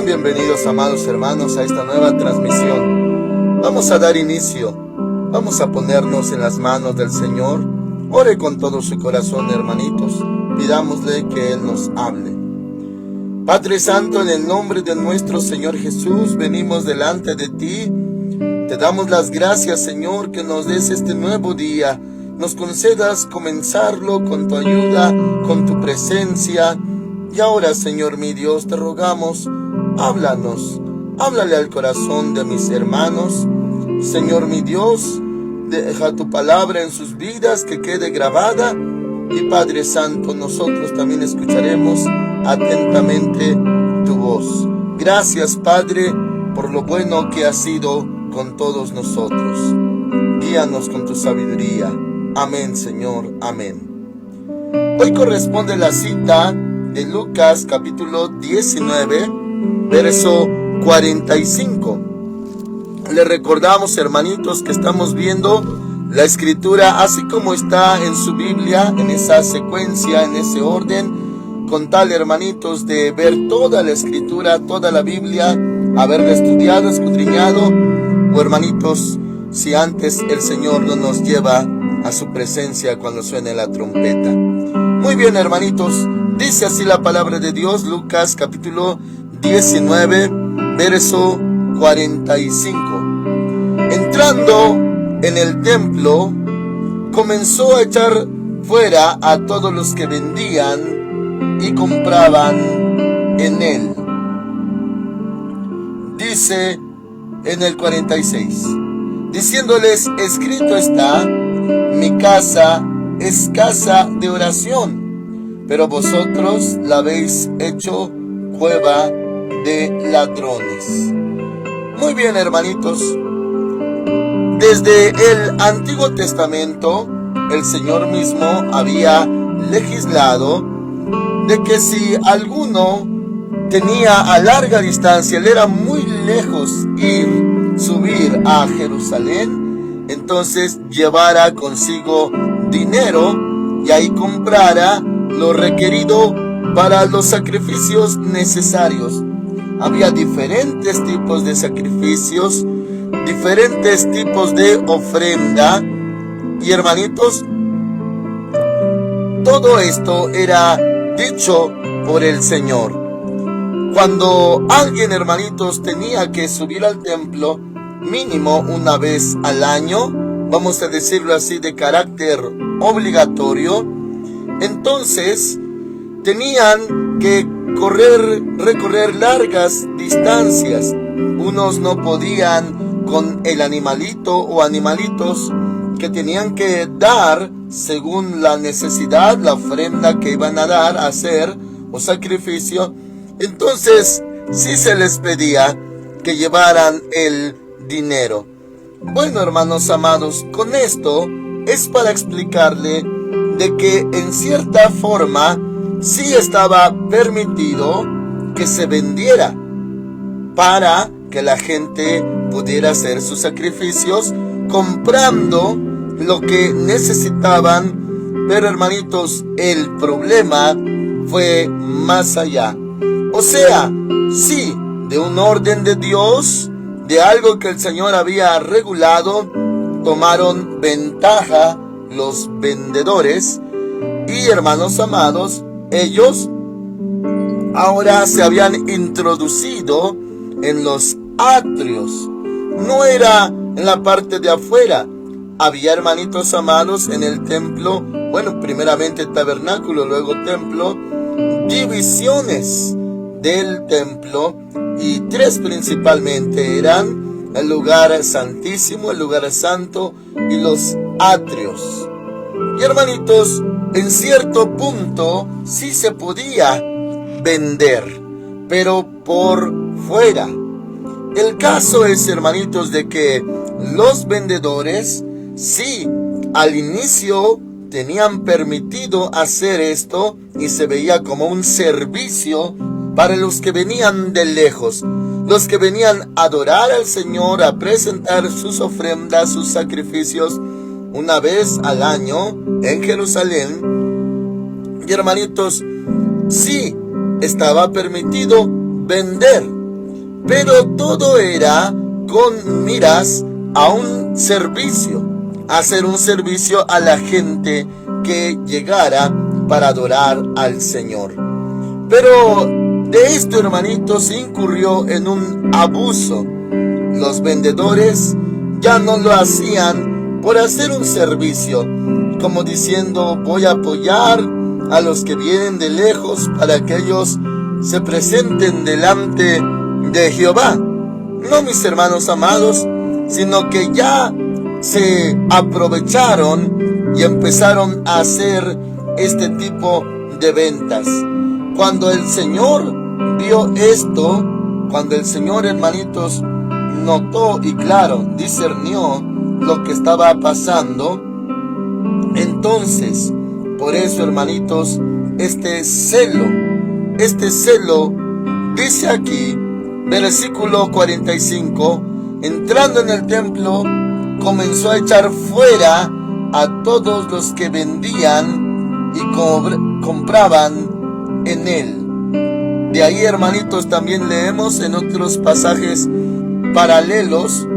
bienvenidos, amados hermanos, a esta nueva transmisión. Vamos a dar inicio, vamos a ponernos en las manos del Señor. Ore con todo su corazón, hermanitos, pidámosle que Él nos hable. Padre Santo, en el nombre de nuestro Señor Jesús, venimos delante de ti. Te damos las gracias, Señor, que nos des este nuevo día, nos concedas comenzarlo con tu ayuda, con tu presencia. Y ahora, Señor mi Dios, te rogamos, háblanos, háblale al corazón de mis hermanos. Señor mi Dios, deja tu palabra en sus vidas, que quede grabada. Y Padre Santo, nosotros también escucharemos atentamente tu voz. Gracias, Padre, por lo bueno que has sido con todos nosotros. Guíanos con tu sabiduría. Amén, Señor, amén. Hoy corresponde la cita de Lucas capítulo 19, verso 45. Le recordamos, hermanitos, que estamos viendo la escritura así como está en su Biblia, en esa secuencia, en ese orden, con tal, hermanitos, de ver toda la escritura, toda la Biblia, haberla estudiado, escudriñado, o hermanitos, si antes el Señor no nos lleva a su presencia cuando suene la trompeta. Muy bien, hermanitos, dice así la palabra de Dios, Lucas capítulo 19, verso 45. Entrando en el templo, comenzó a echar fuera a todos los que vendían y compraban en él. Dice en el 46, diciéndoles: escrito está, mi casa es casa de oración, pero vosotros la habéis hecho cueva de ladrones. Muy bien, hermanitos, desde el Antiguo Testamento el Señor mismo había legislado de que si alguno tenía a larga distancia, le era muy lejos subir a Jerusalén, entonces llevara consigo dinero y ahí comprara lo requerido para los sacrificios necesarios. Había diferentes tipos de sacrificios, diferentes tipos de ofrenda, y hermanitos, todo esto era dicho por el Señor. Cuando alguien, hermanitos, tenía que subir al templo mínimo una vez al año, vamos a decirlo así, de carácter obligatorio, entonces tenían que recorrer largas distancias. Unos no podían con el animalito o animalitos que tenían que dar según la necesidad, la ofrenda que iban a dar, a hacer o sacrificio. Entonces sí se les pedía que llevaran el dinero. Bueno, hermanos amados, con esto es para explicarle de que en cierta forma sí estaba permitido que se vendiera para que la gente pudiera hacer sus sacrificios comprando lo que necesitaban. Pero, hermanitos, el problema fue más allá. O sea, sí, de un orden de Dios, de algo que el Señor había regulado, tomaron ventaja los vendedores. Y, hermanos amados, ellos ahora se habían introducido en los atrios. No era en la parte de afuera. Había, hermanitos amados, en el templo, bueno, primeramente tabernáculo, luego templo, divisiones del templo, y tres principalmente eran el lugar santísimo, el lugar santo y los atrios. Y, hermanitos, en cierto punto sí se podía vender, pero por fuera. El caso es, hermanitos, de que los vendedores sí al inicio tenían permitido hacer esto y se veía como un servicio para los que venían de lejos, los que venían a adorar al Señor, a presentar sus ofrendas, sus sacrificios una vez al año en Jerusalén. Y, hermanitos, sí estaba permitido vender, pero todo era con miras a un servicio, hacer un servicio a la gente que llegara para adorar al Señor. Pero de esto, hermanitos, se incurrió en un abuso. Los vendedores ya no lo hacían por hacer un servicio, como diciendo: voy a apoyar a los que vienen de lejos para que ellos se presenten delante de Jehová. No, mis hermanos amados, sino que ya se aprovecharon y empezaron a hacer este tipo de ventas. Cuando el Señor vio esto, cuando el Señor, hermanitos, notó y claro, discernió lo que estaba pasando, entonces, por eso, hermanitos, este celo, dice aquí, versículo 45, entrando en el templo, comenzó a echar fuera a todos los que vendían y compraban en él. De ahí, hermanitos, también leemos en otros pasajes paralelos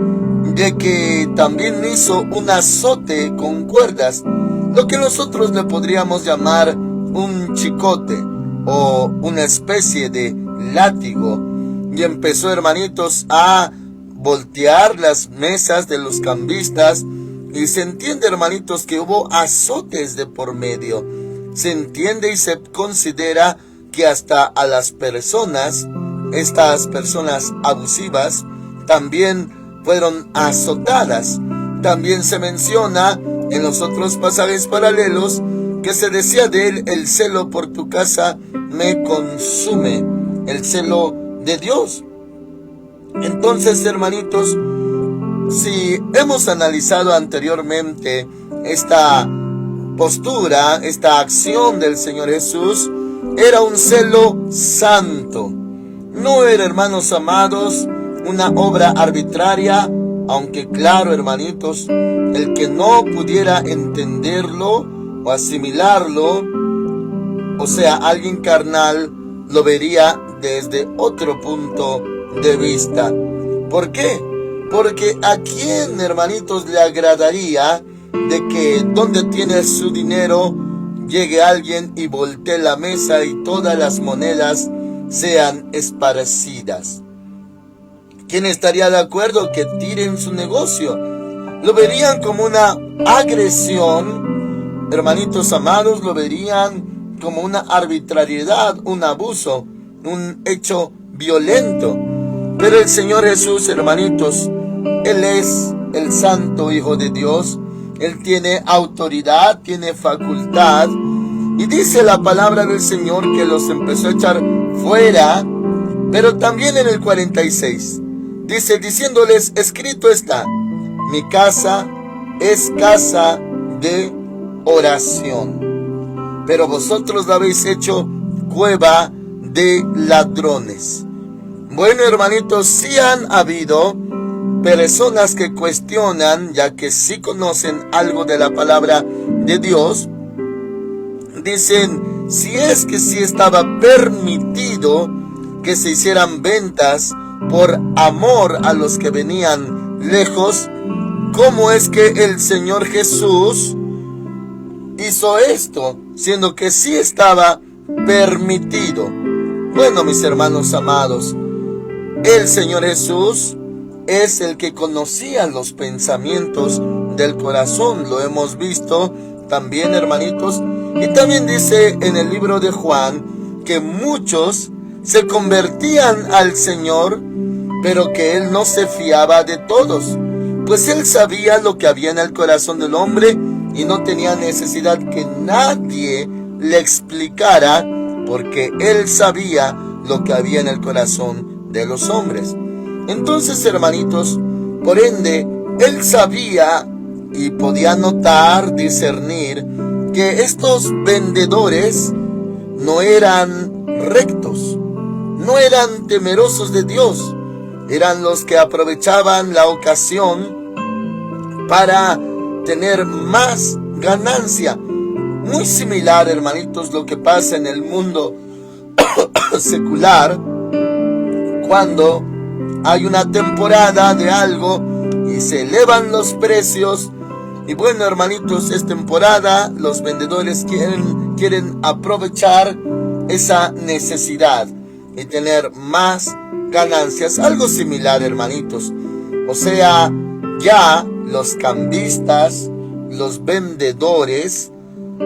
de que también hizo un azote con cuerdas, lo que nosotros le podríamos llamar un chicote o una especie de látigo, y empezó, hermanitos, a voltear las mesas de los cambistas, y se entiende, hermanitos, que hubo azotes de por medio. Se entiende y se considera que hasta a las personas, estas personas abusivas, también fueron azotadas. También se menciona en los otros pasajes paralelos que se decía de él: el celo por tu casa me consume, el celo de Dios. Entonces, hermanitos, si hemos analizado anteriormente esta postura, esta acción del Señor Jesús, era un celo santo. No era, hermanos amados, una obra arbitraria, aunque claro, hermanitos, el que no pudiera entenderlo o asimilarlo, o sea, alguien carnal, lo vería desde otro punto de vista. ¿Por qué? Porque a quién, hermanitos, le agradaría de que donde tiene su dinero llegue alguien y voltee la mesa y todas las monedas sean esparcidas? ¿Quién estaría de acuerdo que tiren su negocio? Lo verían como una agresión, hermanitos amados, lo verían como una arbitrariedad, un abuso, un hecho violento. Pero el Señor Jesús, hermanitos, Él es el Santo Hijo de Dios. Él tiene autoridad, tiene facultad. Y dice la palabra del Señor que los empezó a echar fuera. Pero también en el 46 dice, diciéndoles: escrito está, mi casa es casa de oración, pero vosotros la habéis hecho cueva de ladrones. Bueno, hermanitos, sí han habido personas que cuestionan, ya que sí conocen algo de la palabra de Dios. Dicen, si es que sí estaba permitido que se hicieran ventas por amor a los que venían lejos, ¿cómo es que el Señor Jesús hizo esto, siendo que sí estaba permitido? Bueno, mis hermanos amados, el Señor Jesús es el que conocía los pensamientos del corazón. Lo hemos visto también, hermanitos. Y también dice en el libro de Juan que muchos se convertían al Señor, pero que Él no se fiaba de todos, pues Él sabía lo que había en el corazón del hombre y no tenía necesidad que nadie le explicara, porque Él sabía lo que había en el corazón de los hombres. Entonces, hermanitos, por ende, Él sabía y podía notar, discernir, que estos vendedores no eran rectos, no eran temerosos de Dios, eran los que aprovechaban la ocasión para tener más ganancia. Muy similar, hermanitos, lo que pasa en el mundo secular, cuando hay una temporada de algo y se elevan los precios. Y bueno, hermanitos, es temporada, los vendedores quieren aprovechar esa necesidad y tener más ganancias. Algo similar, hermanitos. O sea, ya los cambistas, los vendedores,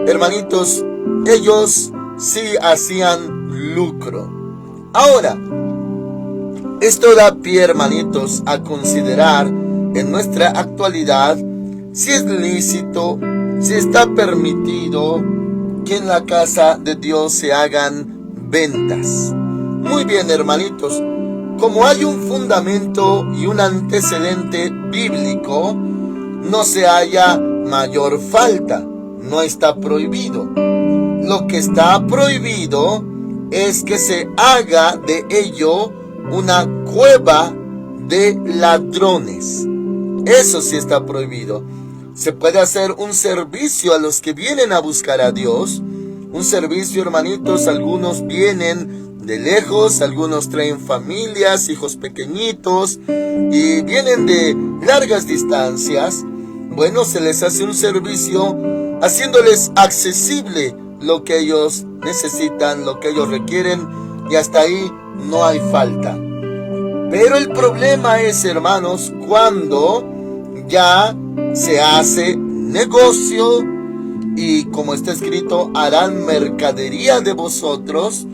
hermanitos, ellos sí hacían lucro. Ahora, esto da pie, hermanitos, a considerar en nuestra actualidad si es lícito, si está permitido que en la casa de Dios se hagan ventas. Muy bien, hermanitos, como hay un fundamento y un antecedente bíblico, no se haya mayor falta, no está prohibido. Lo que está prohibido es que se haga de ello una cueva de ladrones. Eso sí está prohibido. Se puede hacer un servicio a los que vienen a buscar a Dios. Un servicio, hermanitos, algunos vienen de lejos, algunos traen familias, hijos pequeñitos y vienen de largas distancias. Bueno, se les hace un servicio haciéndoles accesible lo que ellos necesitan, lo que ellos requieren, y hasta ahí no hay falta. Pero el problema es, hermanos, cuando ya se hace negocio y, como está escrito, harán mercadería de vosotros.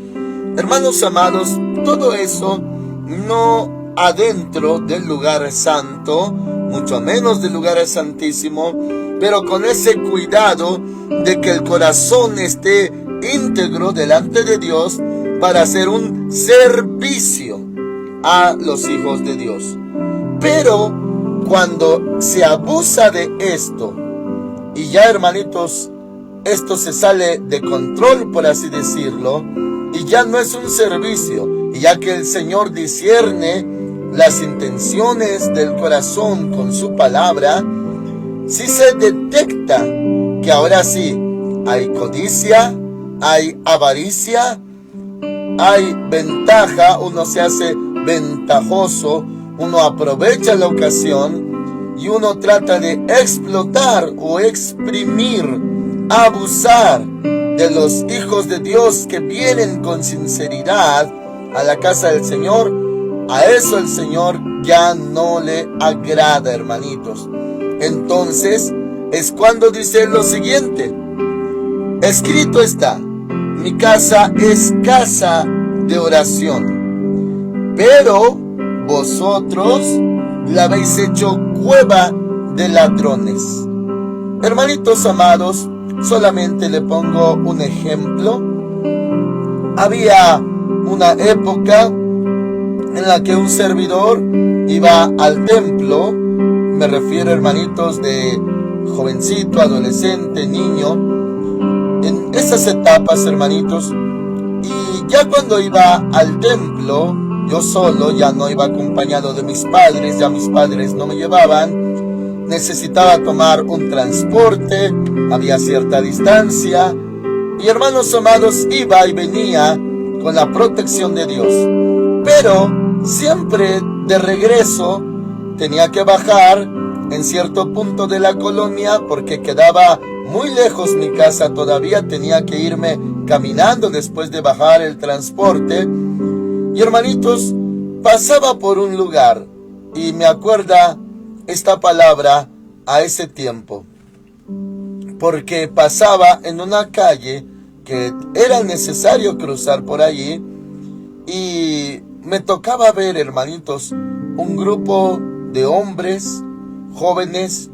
Hermanos amados, todo eso no adentro del lugar santo, mucho menos del lugar santísimo, pero con ese cuidado de que el corazón esté íntegro delante de Dios para hacer un servicio a los hijos de Dios. Pero cuando se abusa de esto y ya, hermanitos, esto se sale de control, por así decirlo, y ya no es un servicio, y ya que el Señor discierne las intenciones del corazón con su palabra, si se detecta que ahora sí hay codicia, hay avaricia, hay ventaja, uno se hace ventajoso, uno aprovecha la ocasión y uno trata de explotar o exprimir, abusar de los hijos de Dios que vienen con sinceridad a la casa del Señor. A eso el Señor ya no le agrada, hermanitos. Entonces es cuando dice lo siguiente: escrito está, mi casa es casa de oración, pero vosotros la habéis hecho cueva de ladrones. Hermanitos amados, solamente le pongo un ejemplo. Había una época en la que un servidor iba al templo, me refiero, hermanitos, de jovencito, adolescente, niño, en esas etapas, hermanitos, y ya cuando iba al templo, yo solo, ya no iba acompañado de mis padres, ya mis padres no me llevaban, necesitaba tomar un transporte, había cierta distancia, y, hermanos amados, iba y venía con la protección de Dios, pero siempre de regreso tenía que bajar en cierto punto de la colonia porque quedaba muy lejos mi casa, todavía tenía que irme caminando después de bajar el transporte. Y, hermanitos, pasaba por un lugar y me acuerda esta palabra a ese tiempo, porque pasaba en una calle que era necesario cruzar por allí y me tocaba ver, hermanitos, un grupo de hombres jóvenes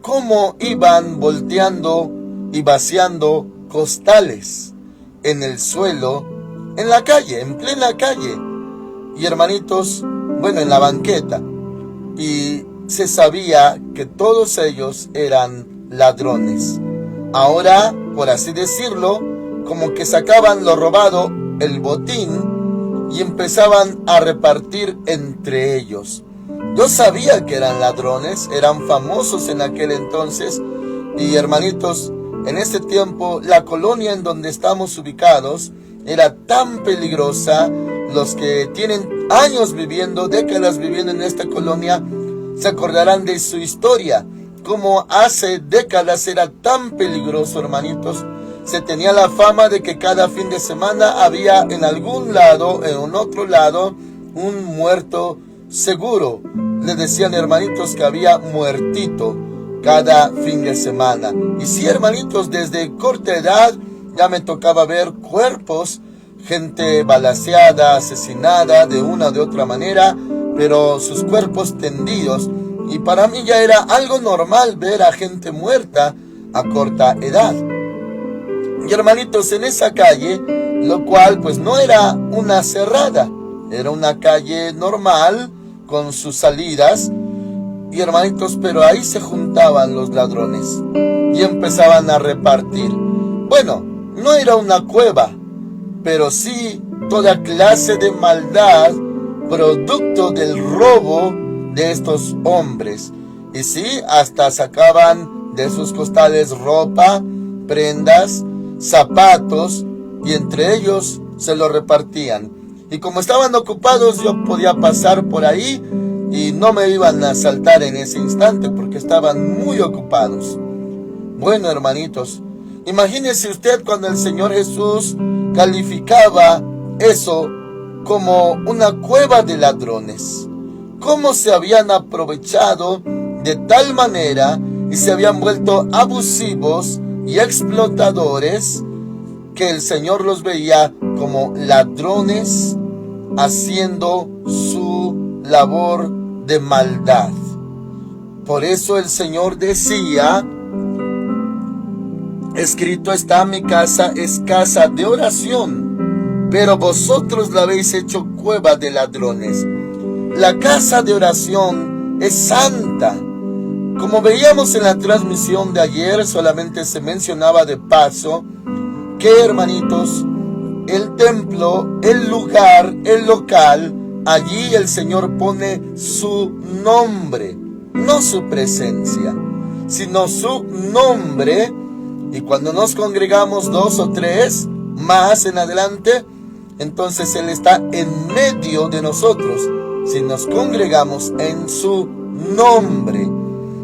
cómo iban volteando y vaciando costales en el suelo, en la calle, en plena calle. Y, hermanitos, bueno, en la banqueta. Y se sabía que todos ellos eran ladrones. Ahora, por así decirlo, como que sacaban lo robado, el botín, y empezaban a repartir entre ellos. Yo sabía que eran ladrones, eran famosos en aquel entonces. Y, hermanitos, en ese tiempo la colonia en donde estamos ubicados era tan peligrosa. Los que tienen años viviendo, décadas viviendo en esta colonia, se acordarán de su historia, como hace décadas era tan peligroso, hermanitos. Se tenía la fama de que cada fin de semana había en algún lado, en un otro lado, un muerto seguro. Le decían, hermanitos, que había muertito cada fin de semana. Y sí, hermanitos, desde corta edad ya me tocaba ver cuerpos, gente balaceada, asesinada de una o de otra manera, pero sus cuerpos tendidos. Y para mí ya era algo normal ver a gente muerta a corta edad. Y hermanitos, en esa calle, lo cual pues no era una cerrada, era una calle normal con sus salidas. Y hermanitos, pero ahí se juntaban los ladrones y empezaban a repartir. Bueno, no era una cueva, pero sí toda clase de maldad, producto del robo de estos hombres. Y sí, hasta sacaban de sus costales ropa, prendas, zapatos, y entre ellos se lo repartían. Y como estaban ocupados, yo podía pasar por ahí y no me iban a asaltar en ese instante porque estaban muy ocupados. Bueno, hermanitos, imagínese usted cuando el Señor Jesús calificaba eso como una cueva de ladrones. Cómo se habían aprovechado de tal manera y se habían vuelto abusivos y explotadores, que el Señor los veía como ladrones haciendo su labor de maldad. Por eso el Señor decía, escrito está: mi casa es casa de oración, pero vosotros la habéis hecho cueva de ladrones. La casa de oración es santa. Como veíamos en la transmisión de ayer, solamente se mencionaba de paso que, hermanitos, el templo, el lugar, el local, allí el Señor pone su nombre, no su presencia, sino su nombre. Y cuando nos congregamos 2 o 3 más en adelante, entonces Él está en medio de nosotros. Si nos congregamos en su nombre,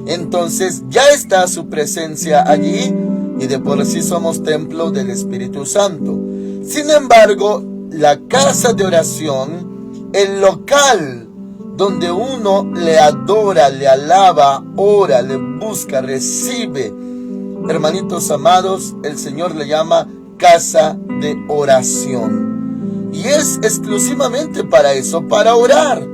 entonces ya está su presencia allí, y de por sí somos templo del Espíritu Santo. Sin embargo, la casa de oración, el local donde uno le adora, le alaba, ora, le busca, recibe, hermanitos amados, el Señor le llama casa de oración. Y es exclusivamente para eso, para orar.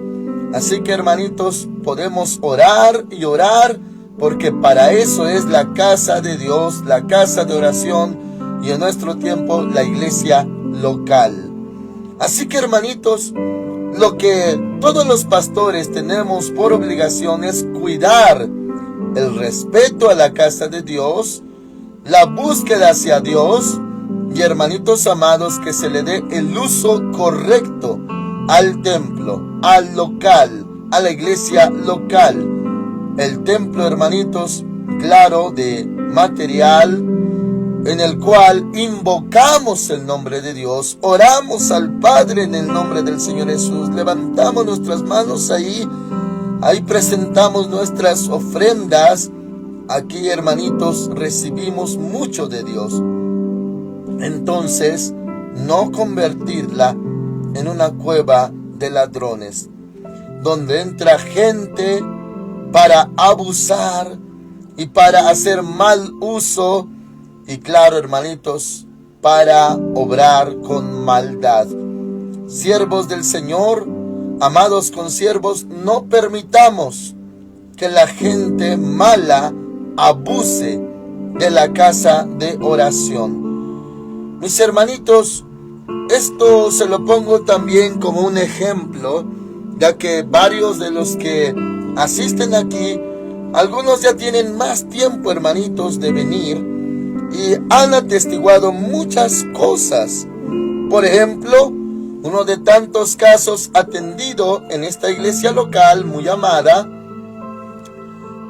Así que, hermanitos, podemos orar y orar, porque para eso es la casa de Dios, la casa de oración, y en nuestro tiempo la iglesia local. Así que, hermanitos, lo que todos los pastores tenemos por obligación es cuidar el respeto a la casa de Dios, la búsqueda hacia Dios, y, hermanitos amados, que se le dé el uso correcto al templo, al local, a la iglesia local. El templo, hermanitos, claro, de material, en el cual invocamos el nombre de Dios, oramos al Padre en el nombre del Señor Jesús, levantamos nuestras manos ahí presentamos nuestras ofrendas. Aquí, hermanitos, recibimos mucho de Dios. Entonces, no convertirla en una cueva de ladrones, donde entra gente para abusar y para hacer mal uso, y claro, hermanitos, para obrar con maldad. Siervos del Señor, amados consiervos, no permitamos que la gente mala abuse de la casa de oración. Mis hermanitos, esto se lo pongo también como un ejemplo, ya que varios de los que asisten aquí, algunos ya tienen más tiempo, hermanitos, de venir y han atestiguado muchas cosas. Por ejemplo, uno de tantos casos atendido en esta iglesia local muy amada,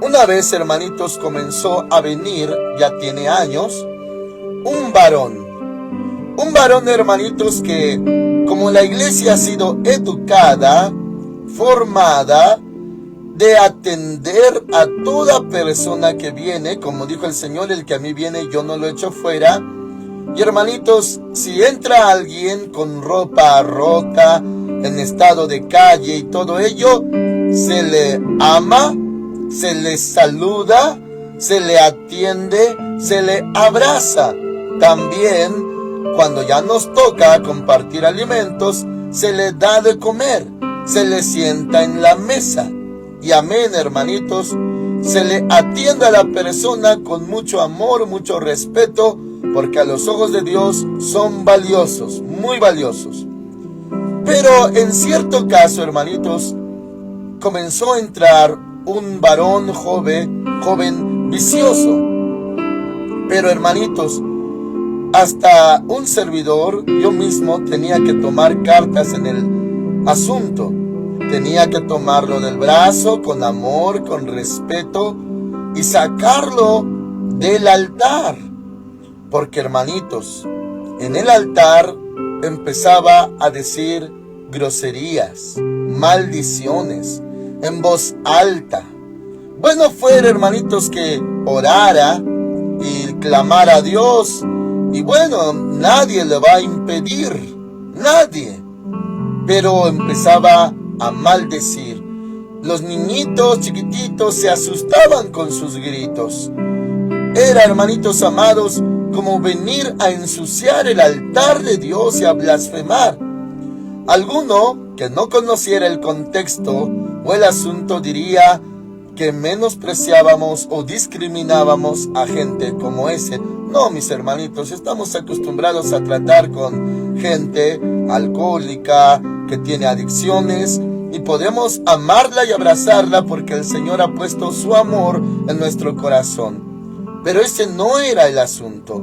una vez, hermanitos, comenzó a venir, ya tiene años, un varón, hermanitos, que como la iglesia ha sido educada, formada, de atender a toda persona que viene, como dijo el Señor, el que a mí viene yo no lo echo fuera. Y hermanitos, si entra alguien con ropa rota, en estado de calle y todo ello, se le ama, se le saluda, se le atiende, se le abraza. También, cuando ya nos toca compartir alimentos, se le da de comer, se le sienta en la mesa. Y amén, hermanitos, se le atiende a la persona con mucho amor, mucho respeto, porque a los ojos de Dios son valiosos, muy valiosos. Pero en cierto caso, hermanitos, comenzó a entrar un varón joven vicioso. Pero hermanitos, hasta un servidor, yo mismo tenía que tomar cartas en el asunto. Tenía que tomarlo del brazo con amor, con respeto y sacarlo del altar. Porque hermanitos, en el altar empezaba a decir groserías, maldiciones, en voz alta. Bueno fuera, hermanitos, que orara y clamara a Dios. Y bueno, nadie le va a impedir, nadie. Pero empezaba a maldecir. Los niñitos chiquititos se asustaban con sus gritos. Era, hermanitos amados, como venir a ensuciar el altar de Dios y a blasfemar. Alguno que no conociera el contexto o el asunto diría que menospreciábamos o discriminábamos a gente como ese. No, mis hermanitos, estamos acostumbrados a tratar con gente alcohólica, que tiene adicciones, y podemos amarla y abrazarla porque el Señor ha puesto su amor en nuestro corazón. Pero ese no era el asunto.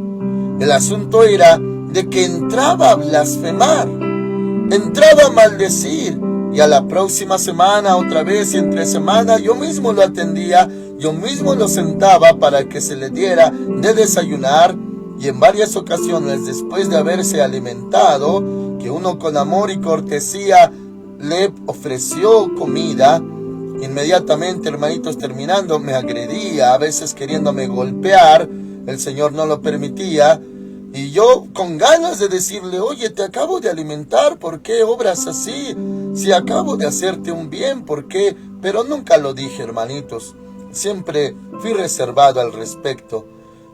El asunto era de que entraba a blasfemar, entraba a maldecir, y a la próxima semana, otra vez, y entre semana, yo mismo lo atendía, yo mismo lo sentaba para que se le diera de desayunar, y en varias ocasiones, después de haberse alimentado, que uno con amor y cortesía le ofreció comida, inmediatamente, hermanitos, terminando, me agredía, a veces queriéndome golpear. El Señor no lo permitía, y yo con ganas de decirle: oye, te acabo de alimentar, ¿por qué obras así? Si acabo de hacerte un bien, ¿por qué? Pero nunca lo dije, hermanitos, siempre fui reservado al respecto.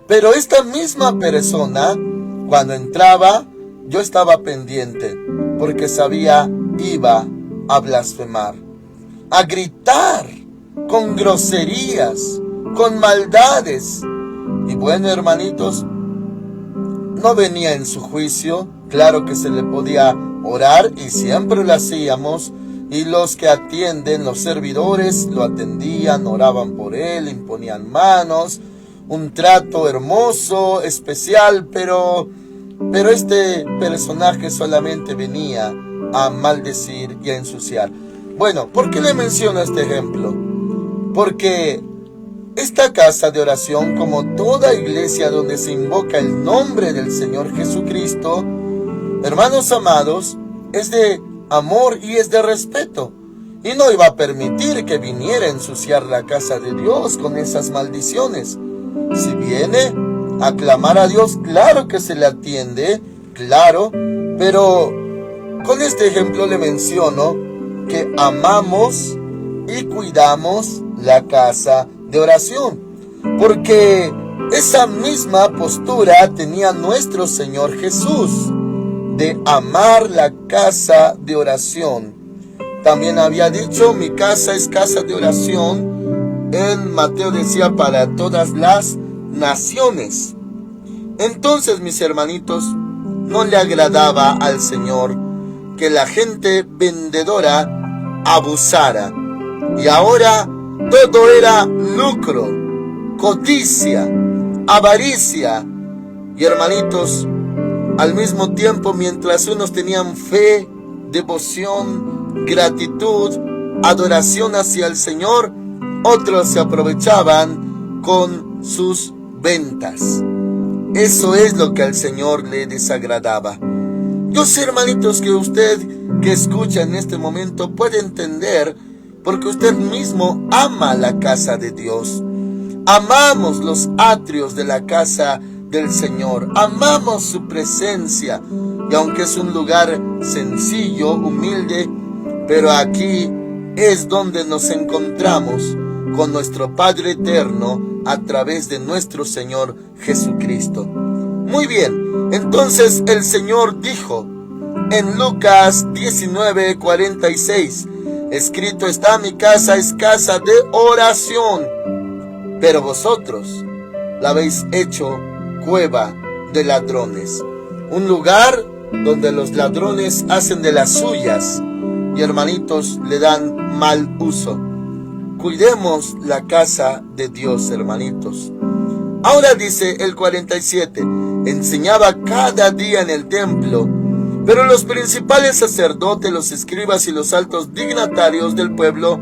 Pero esta misma persona, cuando entraba, yo estaba pendiente, porque sabía, iba a blasfemar, a gritar, con groserías, con maldades. Y bueno, hermanitos, no venía en su juicio. Claro que se le podía orar, y siempre lo hacíamos, y los que atienden, los servidores, lo atendían, oraban por él, imponían manos, un trato hermoso, especial, pero este personaje solamente venía a maldecir y a ensuciar. Bueno, ¿por qué le menciono este ejemplo? Porque esta casa de oración, como toda iglesia donde se invoca el nombre del Señor Jesucristo, hermanos amados, es de amor y es de respeto. Y no iba a permitir que viniera a ensuciar la casa de Dios con esas maldiciones. Si viene a clamar a Dios, claro que se le atiende, claro, pero con este ejemplo le menciono que amamos y cuidamos la casa de oración, porque esa misma postura tenía nuestro Señor Jesús, de amar la casa de oración. También había dicho: mi casa es casa de oración. En Mateo decía: para todas las naciones. Entonces, mis hermanitos, no le agradaba al Señor que la gente vendedora abusara, y ahora todo era lucro, codicia, avaricia. Y hermanitos, al mismo tiempo, mientras unos tenían fe, devoción, gratitud, adoración hacia el Señor, otros se aprovechaban con sus ventas. Eso es lo que al Señor le desagradaba. Yo sé, hermanitos, que usted que escucha en este momento puede entender, porque usted mismo ama la casa de Dios. Amamos los atrios de la casa del Señor, amamos su presencia, y aunque es un lugar sencillo, humilde, pero aquí es donde nos encontramos con nuestro Padre eterno a través de nuestro Señor Jesucristo. Muy bien, entonces el Señor dijo en Lucas 19:46, escrito está: mi casa es casa de oración, pero vosotros la habéis hecho cueva de ladrones. Un lugar donde los ladrones hacen de las suyas y, hermanitos, le dan mal uso. Cuidemos la casa de Dios, hermanitos. Ahora dice el 47, enseñaba cada día en el templo, pero los principales sacerdotes, los escribas y los altos dignatarios del pueblo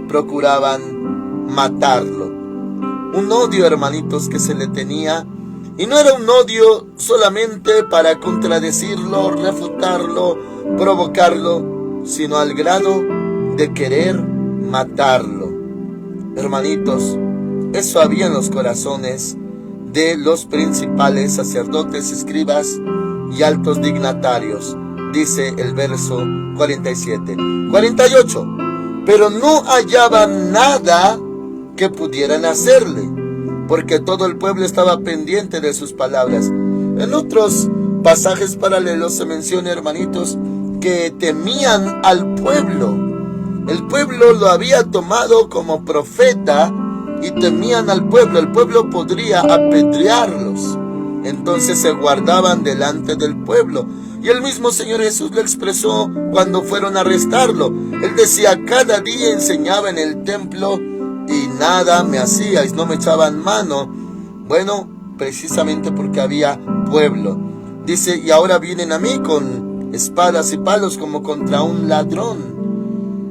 procuraban matarlo. Un odio, hermanitos, que se le tenía, y no era un odio solamente para contradecirlo, refutarlo, provocarlo, sino al grado de querer matarlo. Hermanitos, eso había en los corazones de los principales sacerdotes, escribas y altos dignatarios, dice el verso 47. 48, pero no hallaban nada que pudieran hacerle, porque todo el pueblo estaba pendiente de sus palabras. En otros pasajes paralelos se menciona, hermanitos, que temían al pueblo. El pueblo lo había tomado como profeta y temían al pueblo. El pueblo podría apedrearlos. Entonces se guardaban delante del pueblo. Y el mismo Señor Jesús lo expresó cuando fueron a arrestarlo. Él decía: cada día enseñaba en el templo y nada me hacíais, no me echaban mano. Bueno, precisamente porque había pueblo. Dice: y ahora vienen a mí con espadas y palos como contra un ladrón.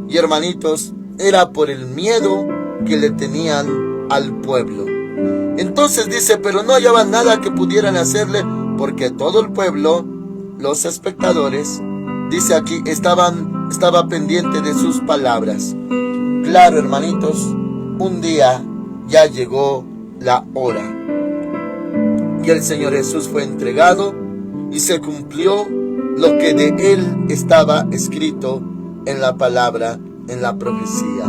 Y, hermanitos, era por el miedo que le tenían al pueblo. Entonces dice: pero no hallaban nada que pudieran hacerle, porque todo el pueblo, los espectadores, dice aquí, estaba pendiente de sus palabras. Claro, hermanitos, un día ya llegó la hora y el Señor Jesús fue entregado y se cumplió lo que de Él estaba escrito en la palabra, en la profecía.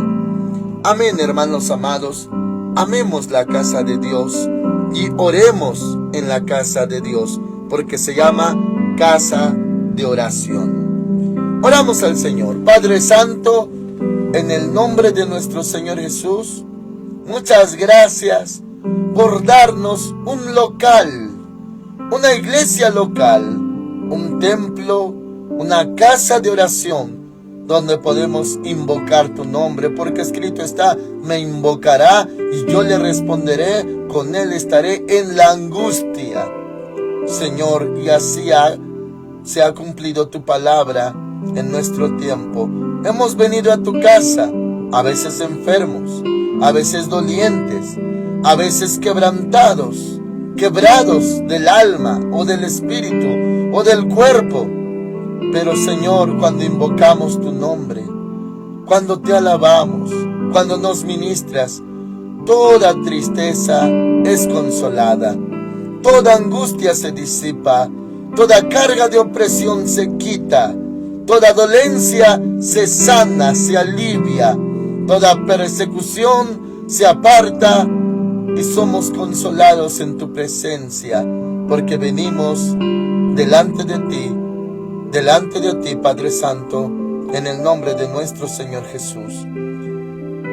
Amén, hermanos amados. Amemos la casa de Dios y oremos en la casa de Dios, porque se llama casa de oración. Oramos al Señor. Padre Santo, en el nombre de nuestro Señor Jesús, muchas gracias por darnos un local, una iglesia local, un templo, una casa de oración, donde podemos invocar tu nombre, porque escrito está: me invocará y yo le responderé, con él estaré en la angustia. Señor, y así se ha cumplido tu palabra en nuestro tiempo. Hemos venido a tu casa, a veces enfermos, a veces dolientes, a veces quebrantados, quebrados del alma o del espíritu o del cuerpo. Pero, Señor, cuando invocamos tu nombre, cuando te alabamos, cuando nos ministras, toda tristeza es consolada, toda angustia se disipa, toda carga de opresión se quita, toda dolencia se sana, se alivia, toda persecución se aparta y somos consolados en tu presencia, porque venimos delante de ti, Padre Santo, en el nombre de nuestro Señor Jesús.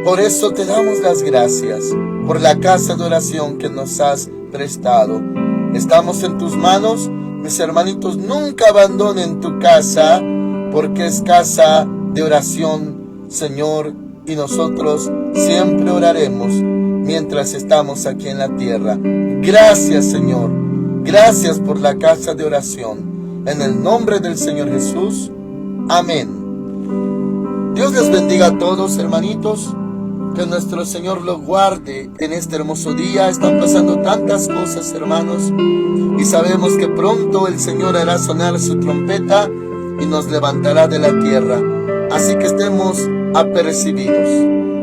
Por eso te damos las gracias por la casa de oración que nos has prestado. Estamos en tus manos. Mis hermanitos, nunca abandonen tu casa, porque es casa de oración, Señor, y nosotros siempre oraremos mientras estamos aquí en la tierra. Gracias, Señor. Gracias por la casa de oración. En el nombre del Señor Jesús. Amén. Dios les bendiga a todos, hermanitos. Que nuestro Señor lo guarde en este hermoso día. Están pasando tantas cosas, hermanos, y sabemos que pronto el Señor hará sonar su trompeta y nos levantará de la tierra. Así que estemos apercibidos.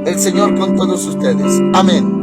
El Señor con todos ustedes. Amén.